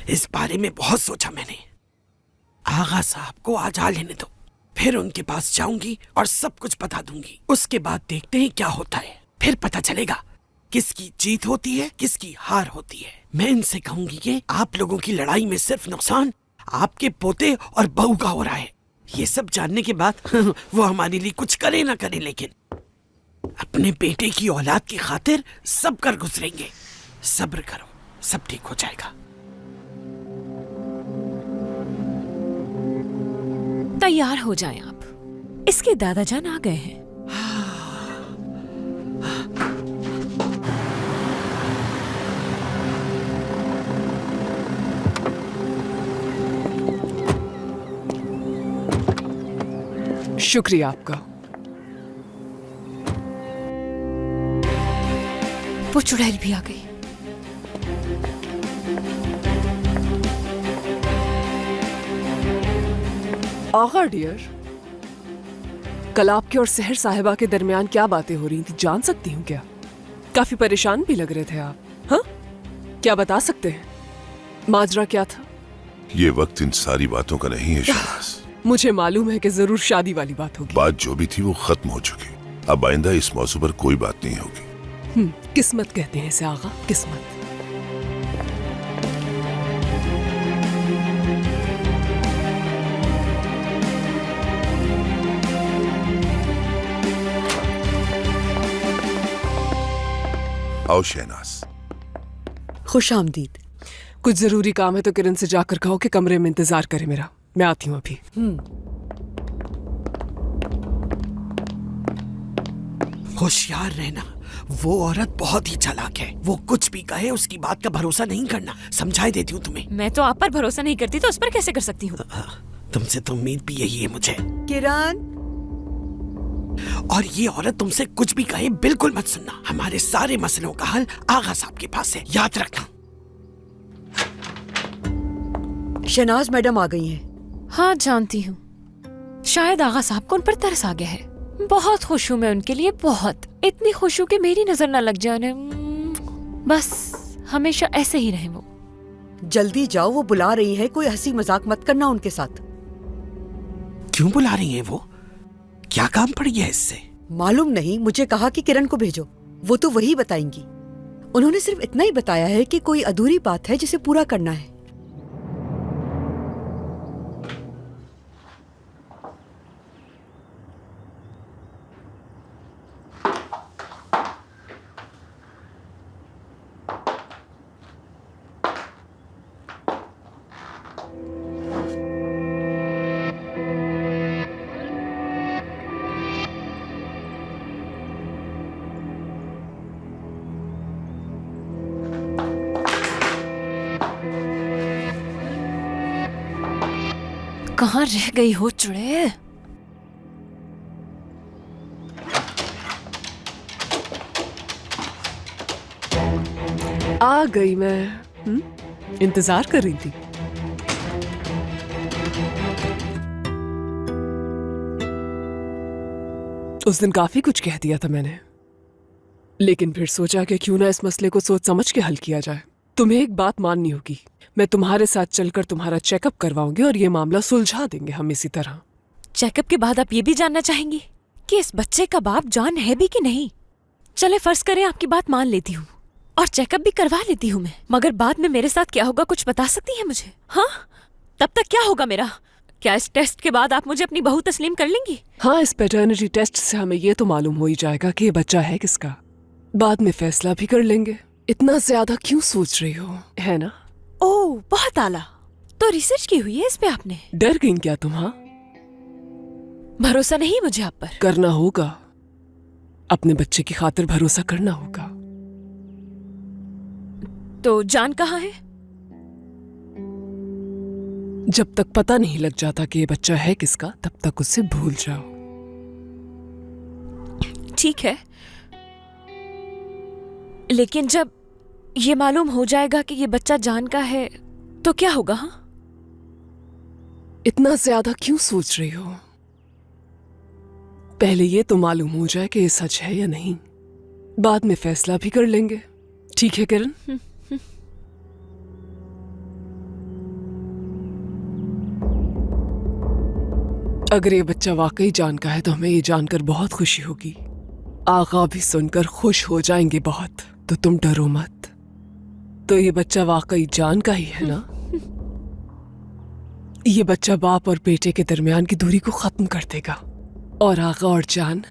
इस बारे में बहुत सोचा मैंने। आगा साहब को आज आ लेने दो, फिर उनके पास जाऊंगी और सब कुछ बता दूंगी। उसके बाद देखते हैं क्या होता है, फिर पता चलेगा किसकी जीत होती है किसकी हार होती है। मैं इनसे कहूंगी कि आप लोगों की लड़ाई में सिर्फ नुकसान आपके पोते और बहू का हो रहा है। ये सब जानने के बाद वो हमारे लिए कुछ करे ना करे, लेकिन अपने बेटे की औलाद की खातिर सब कर गुजरेंगे। सब्र करो, सब ठीक हो जाएगा। तैयार हो जाएं आप, इसके दादाजान आ गए हैं। शुक्रिया आपका। वो चुड़ैल भी आ गई। आगा डियर, कल आपके और सहर साहिबा के दरमियान क्या बातें हो रही थी, जान सकती हूँ क्या? काफी परेशान भी लग रहे थे आप। हाँ, क्या बता सकते हैं? माजरा क्या था? ये वक्त इन सारी बातों का नहीं है शहनाज। मुझे मालूम है कि जरूर शादी वाली बात होगी। बात जो भी थी वो खत्म हो चुकी। अब आइंदा इस मौजू पर कोई बात नहीं होगी। किस्मत कहते हैं इसे आगा, किस्मत। आओ शहनाज। खुश आमदीद। कुछ जरूरी काम है तो किरण से जाकर कहो कि कमरे में इंतजार करे मेरा। मैं आती हूँ अभी। होशियार रहना, वो औरत बहुत ही चालाक है। वो कुछ भी कहे उसकी बात का भरोसा नहीं करना। समझाई देती हूँ तुम्हें। मैं तो आप पर भरोसा नहीं करती तो उस पर कैसे कर सकती हूँ? तुमसे तो उम्मीद भी यही है मुझे। किरण, और ये औरत तुमसे कुछ भी कहे बिल्कुल मत सुनना। हमारे सारे मसलों का हल आगा साहब के पास है, याद रखना। शहनाज मैडम आ गई हैं। हाँ जानती हूँ। शायद आगा साहब को उन पर तरस आ गया है। बहुत खुश हूँ मैं उनके लिए, बहुत। इतनी खुश हूँ कि मेरी नजर न लग जाने। बस हमेशा ऐसे ही रहे वो। जल्दी जाओ, वो बुला रही है। कोई हंसी मजाक मत करना उनके साथ। क्यों बुला रही है वो? क्या काम पड़ गया इससे? मालूम नहीं, मुझे कहा कि किरण को भेजो, वो तो वही बताएंगी। उन्होंने सिर्फ इतना ही बताया है कि कोई अधूरी बात है जिसे पूरा करना है। कहाँ रह गई हो चुड़ैल? आ गई मैं। इंतजार कर रही थी। उस दिन काफी कुछ कह दिया था मैंने, लेकिन फिर सोचा कि क्यों ना इस मसले को सोच समझ के हल किया जाए। तुम्हें एक बात माननी होगी, मैं तुम्हारे साथ चलकर तुम्हारा चेकअप करवाऊंगी और ये मामला सुलझा देंगे हम इसी तरह। चेकअप के बाद आप ये भी जानना चाहेंगी कि इस बच्चे का बाप जान है भी कि नहीं? चले फर्ज करें आपकी बात मान लेती हूँ और चेकअप भी करवा लेती हूँ मैं, मगर बाद में मेरे साथ क्या होगा कुछ बता सकती है मुझे? हाँ, तब तक क्या होगा मेरा? क्या इस टेस्ट के बाद आप मुझे अपनी बहू तस्लीम कर लेंगी? हाँ, इस पैटर्निटी टेस्ट से हमें ये तो मालूम हो ही जाएगा कि ये बच्चा है किसका। बाद में फैसला भी कर लेंगे। इतना ज्यादा क्यों सोच रही हो, है ना? ओह, बहुत आला। तो रिसर्च की हुई है इस पे आपने? डर गई क्या तुम? हाँ, भरोसा नहीं मुझे आप पर। करना होगा, अपने बच्चे की खातिर भरोसा करना होगा। तो जान कहाँ है? जब तक पता नहीं लग जाता कि ये बच्चा है किसका, तब तक उसे भूल जाओ। ठीक है, लेकिन जब ये मालूम हो जाएगा कि ये बच्चा जान का है तो क्या होगा? हाँ, इतना ज्यादा क्यों सोच रही हो? पहले ये तो मालूम हो जाए कि ये सच है या नहीं, बाद में फैसला भी कर लेंगे। ठीक है किरण? अगर ये बच्चा वाकई जान का है तो हमें ये जानकर बहुत खुशी होगी। आगा भी सुनकर खुश हो जाएंगे बहुत। तो तुम डरो मत। तो ये बच्चा वाकई जान का ही है ना? ये बच्चा बाप और बेटे के दरमियान की दूरी को खत्म कर देगा और आगा और जान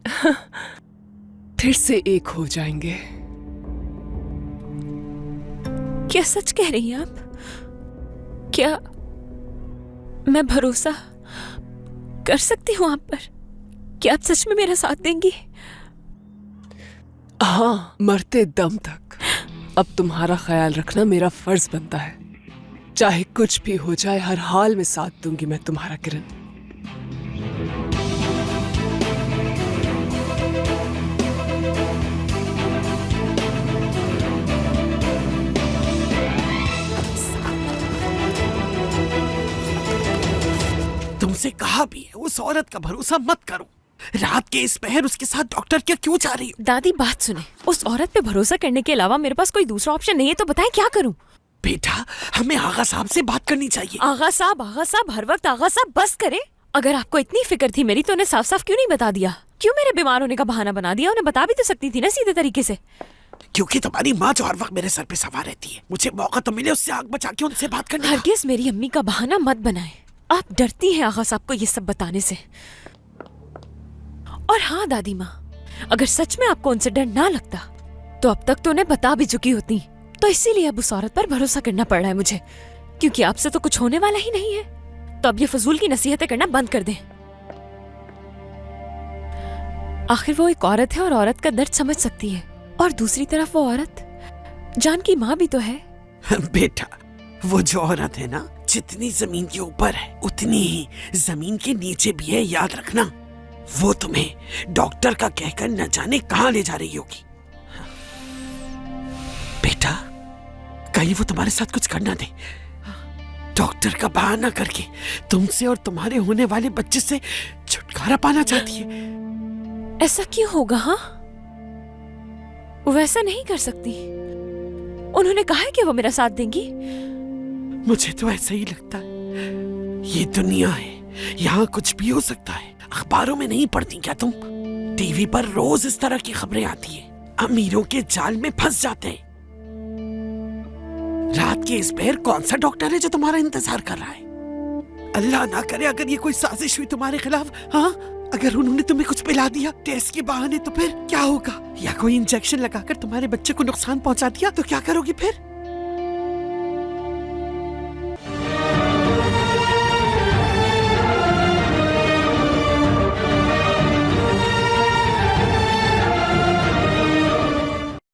फिर से एक हो जाएंगे। क्या सच कह रही हैं आप? क्या मैं भरोसा कर सकती हूँ आप पर? क्या आप सच में मेरा साथ देंगी? हाँ, मरते दम तक। अब तुम्हारा ख्याल रखना मेरा फर्ज बनता है। चाहे कुछ भी हो जाए, हर हाल में साथ दूंगी मैं तुम्हारा, किरण। तुमसे कहा भी है उस औरत का भरोसा मत करो। रात के इस पहर उसके साथ डॉक्टर क्या क्यों जा रही हो? दादी बात सुने, उस औरत पे भरोसा करने के अलावा मेरे पास कोई दूसरा ऑप्शन नहीं है, तो बताएं क्या करूं? बेटा, हमें आगा साहब से बात करनी चाहिए। आगा साहब, हर वक्त आगा साहब, बस करें। अगर आपको इतनी फिक्र थी मेरी तो उन्हें साफ साफ क्यों नहीं बता दिया? क्यों मेरे बीमार होने का बहाना बना दिया? उन्हें बता भी तो सकती थी ना सीधे तरीके से। क्योंकि तुम्हारी माँ जो हर वक्त मेरे सर पे सवार रहती है, मुझे मौका तो मिले उससे आग बचा के उनसे बात करने का। हरगिज़ मेरी अम्मी का बहाना मत बनाए। आप डरती हैं आगा साहब को ये सब बताने से। और हाँ दादी माँ, अगर सच में आपको उनसे डर ना लगता तो अब तक तो उन्हें बता भी चुकी होती। तो इसीलिए अब उस औरत पर भरोसा करना पड़ रहा है मुझे, क्योंकि आपसे तो कुछ होने वाला ही नहीं है। तो अब ये फजूल की नसीहतें करना बंद कर दें। आखिर वो एक औरत है और औरत का दर्द समझ सकती है, और दूसरी तरफ वो औरत जान की माँ भी तो है। बेटा, वो जो औरत है ना, जितनी जमीन के ऊपर है उतनी ही जमीन के नीचे भी है, याद रखना। वो तुम्हें डॉक्टर का कहकर न जाने कहां ले जा रही होगी। बेटा, कहीं वो तुम्हारे साथ कुछ करना दे। डॉक्टर का बहाना करके तुमसे और तुम्हारे होने वाले बच्चे से छुटकारा पाना चाहती है। ऐसा क्यों होगा? हाँ, वैसा नहीं कर सकती। उन्होंने कहा है कि वो मेरा साथ देंगी। मुझे तो ऐसा ही लगता है। ये दुनिया है, यहाँ कुछ भी हो सकता है। अखबारों में नहीं पढ़ती क्या तुम? टीवी पर रोज इस तरह की खबरें आती है। अमीरों के जाल में फंस जाते हैं। रात के इस पहर कौन सा डॉक्टर है जो तुम्हारा इंतजार कर रहा है? अल्लाह ना करे अगर ये कोई साजिश हुई तुम्हारे खिलाफ। हाँ, अगर उन्होंने तुम्हें कुछ पिला दिया टेस्ट के बहाने, तो फिर क्या होगा? या कोई इंजेक्शन लगाकर तुम्हारे बच्चे को नुकसान पहुंचा दिया तो क्या करोगी फिर?